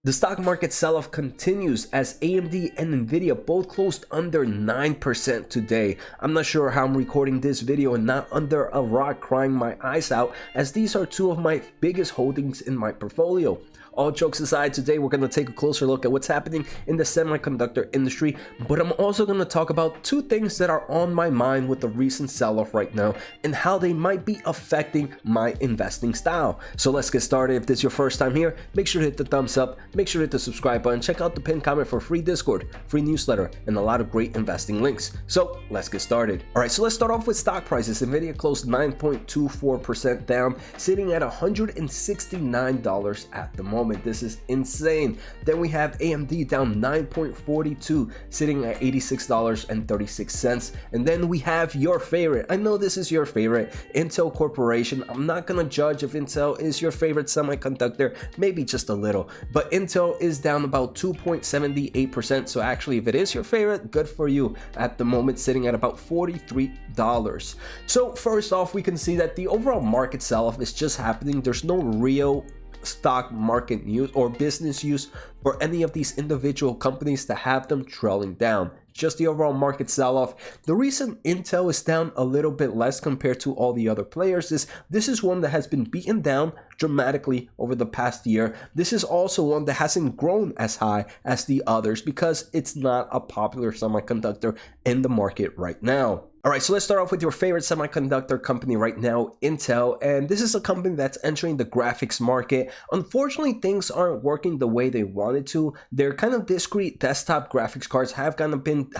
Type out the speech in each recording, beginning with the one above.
The stock market sell-off continues as AMD and Nvidia both closed under 9% today. I'm not sure how I'm recording this video and not under a rock crying my eyes out, as these are two of my biggest holdings in my portfolio. All jokes aside, today we're going to take a closer look at what's happening in the semiconductor industry, but I'm also going to talk about two things that are on my mind with the recent sell-off right now and how they might be affecting my investing style. So let's get started. If this is your first time here, make sure to hit the thumbs up, make sure to hit the subscribe button, check out the pinned comment for free Discord, free newsletter, and a lot of great investing links. So let's get started. All right, so let's start off with stock prices. Nvidia closed 9.24% down, sitting at $169 at the moment. This is insane. Then we have AMD down 9.42, sitting at $86.36. And then we have your favorite, I know this is your favorite, Intel Corporation. I'm not gonna judge if Intel is your favorite semiconductor, maybe just a little, but Intel is down about 2.78%. So actually, if it is your favorite, good for you. At the moment, sitting at about $43. So first off, we can see that the overall market sell-off is just happening. There's no real stock market news or business use for any of these individual companies to have them trailing down. Just the overall market sell-off. The reason Intel is down a little bit less compared to all the other players is this is one that has been beaten down dramatically over the past year. This is also one that hasn't grown as high as the others because it's not a popular semiconductor in the market right now. All right, so let's start off with your favorite semiconductor company right now, Intel, and this is a company that's entering the graphics market. Unfortunately, things aren't working the way they wanted to. Their kind of discrete desktop graphics cards have kind of been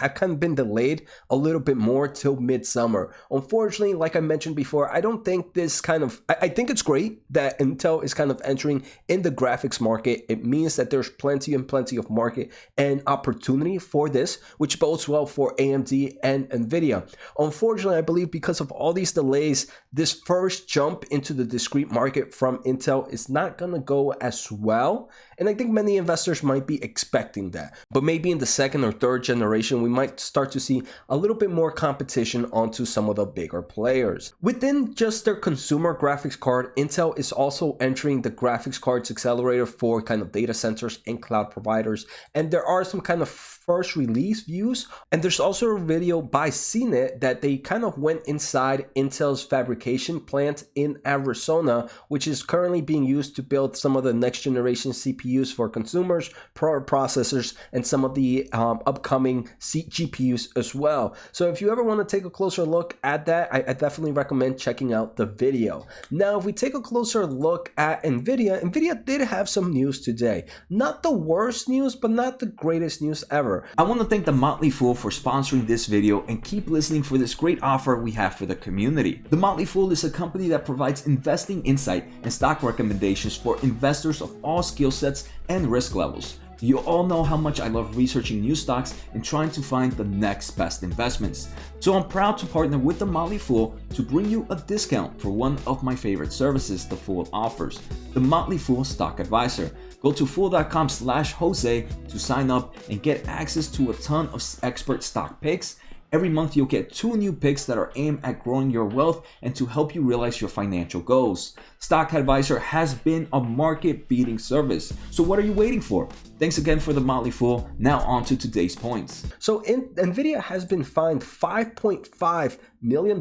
delayed a little bit more till midsummer. Unfortunately, like I mentioned before, I don't think this I think it's great that Intel is kind of entering in the graphics market. It means that there's plenty of market and opportunity for this, which bodes well for AMD and Nvidia. Unfortunately, I believe because of all these delays, this first jump into the discrete market from Intel is not going to go as well. And I think many investors might be expecting that. But maybe in the second or third generation, we might start to see a little bit more competition onto some of the bigger players. Within just their consumer graphics card, Intel is also entering the graphics cards accelerator for kind of data centers and cloud providers. And there are some kind of first release views. And there's also a video by CNET that they kind of went inside Intel's fabrication plant in Arizona, which is currently being used to build some of the next generation CPUs for consumers, processors, and some of the upcoming GPUs as well. So if you ever want to take a closer look at that, I definitely recommend checking out the video. Now, if we take a closer look at Nvidia did have some news today. Not the worst news, but not the greatest news ever. I want to thank the Motley Fool for sponsoring this video and keep listening for this great offer we have for the community. The Motley Fool is a company that provides investing insight and stock recommendations for investors of all skill sets and risk levels. You all know how much I love researching new stocks and trying to find the next best investments. So I'm proud to partner with the Motley Fool to bring you a discount for one of my favorite services the Fool offers, the Motley Fool Stock Advisor. Go to fool.com/Jose to sign up and get access to a ton of expert stock picks. Every month you'll get 2 new picks that are aimed at growing your wealth and to help you realize your financial goals. Stock Advisor has been a market-beating service. So what are you waiting for? Thanks again for the Motley Fool. Now on to today's points. So Nvidia has been fined $5.5 million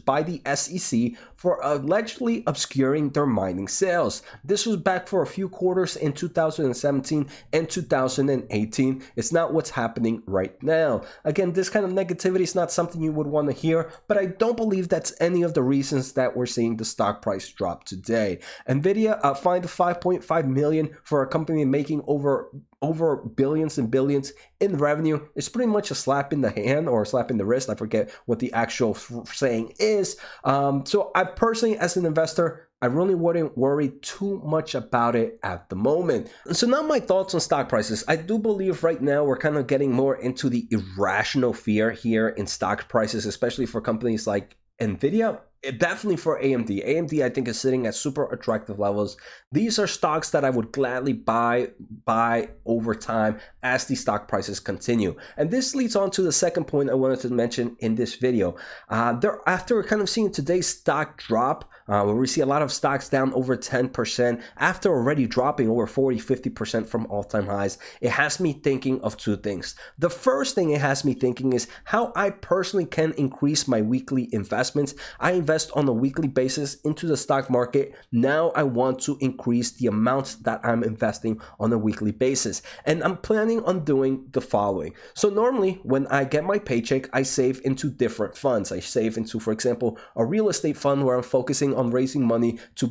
by the SEC for allegedly obscuring their mining sales. This was back for a few quarters in 2017 and 2018. It's not what's happening right now. Again, this kind of negativity is not something you would want to hear, but I don't believe that's any of the reasons that we're seeing the stock price drop today. Nvidia fined $5.5 million for a company making over billions and billions in revenue. It's pretty much a slap in the hand or a slap in the wrist. I forget what the actual saying is. So I personally, as an investor, I really wouldn't worry too much about it at the moment. So now my thoughts on stock prices. I do believe right now we're kind of getting more into the irrational fear here in stock prices, especially for companies like Nvidia. Definitely for AMD. AMD, I think, is sitting at super attractive levels. These are stocks that I would gladly buy over time as the stock prices continue. And this leads on to the second point I wanted to mention in this video. After kind of seeing today's stock drop, where we see a lot of stocks down over 10% after already dropping over 40-50% from all-time highs, it has me thinking of two things. The first thing it has me thinking is how I personally can increase my weekly investments. I invest on a weekly basis into the stock market. Now I want to increase the amount that I'm investing on a weekly basis. And I'm planning on doing the following. So normally when I get my paycheck, I save into different funds. I save into, for example, a real estate fund where I'm focusing on raising money to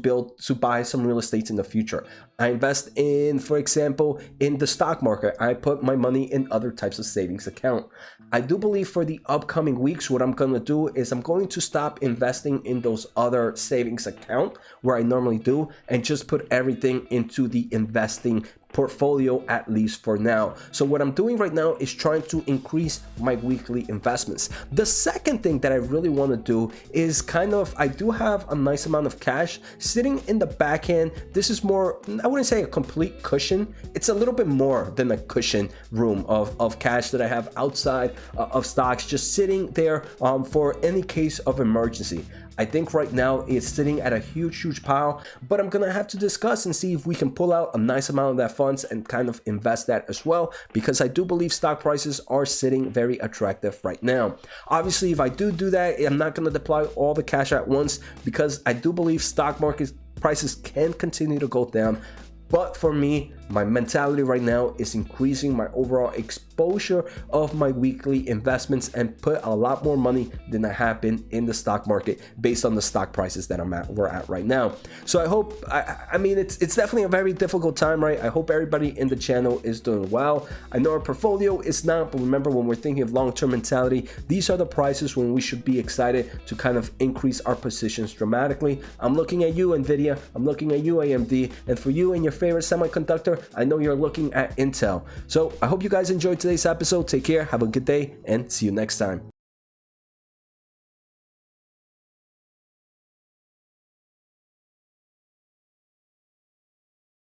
buy some real estate in the future. I invest in, for example, in the stock market. I put my money in other types of savings account. I do believe for the upcoming weeks, what I'm going to do is I'm going to stop investing in those other savings account where I normally do and just put everything into the investing portfolio, at least for now. So what I'm doing right now is trying to increase my weekly investments. The second thing that I really want to do is I do have a nice amount of cash sitting in the back end. This is more, I wouldn't say a complete cushion. It's a little bit more than a cushion room of cash that I have outside of stocks, just sitting there for any case of emergency. I think right now it's sitting at a huge pile, but I'm gonna have to discuss and see if we can pull out a nice amount of that funds and kind of invest that as well, because I do believe stock prices are sitting very attractive right now. Obviously, if I do that, I'm not gonna deploy all the cash at once because I do believe stock market prices can continue to go down. But for me, my mentality right now is increasing my overall exposure of my weekly investments and put a lot more money than I have been in the stock market based on the stock prices that we're at right now. So I hope, I mean, it's definitely a very difficult time, right? I hope everybody in the channel is doing well. I know our portfolio is not, but remember, when we're thinking of long-term mentality, these are the prices when we should be excited to kind of increase our positions dramatically. I'm looking at you, Nvidia. I'm looking at you, AMD. And for you and your favorite semiconductor, I know you're looking at Intel. So I hope you guys enjoyed today's episode. Take care, have a good day, and see you next time.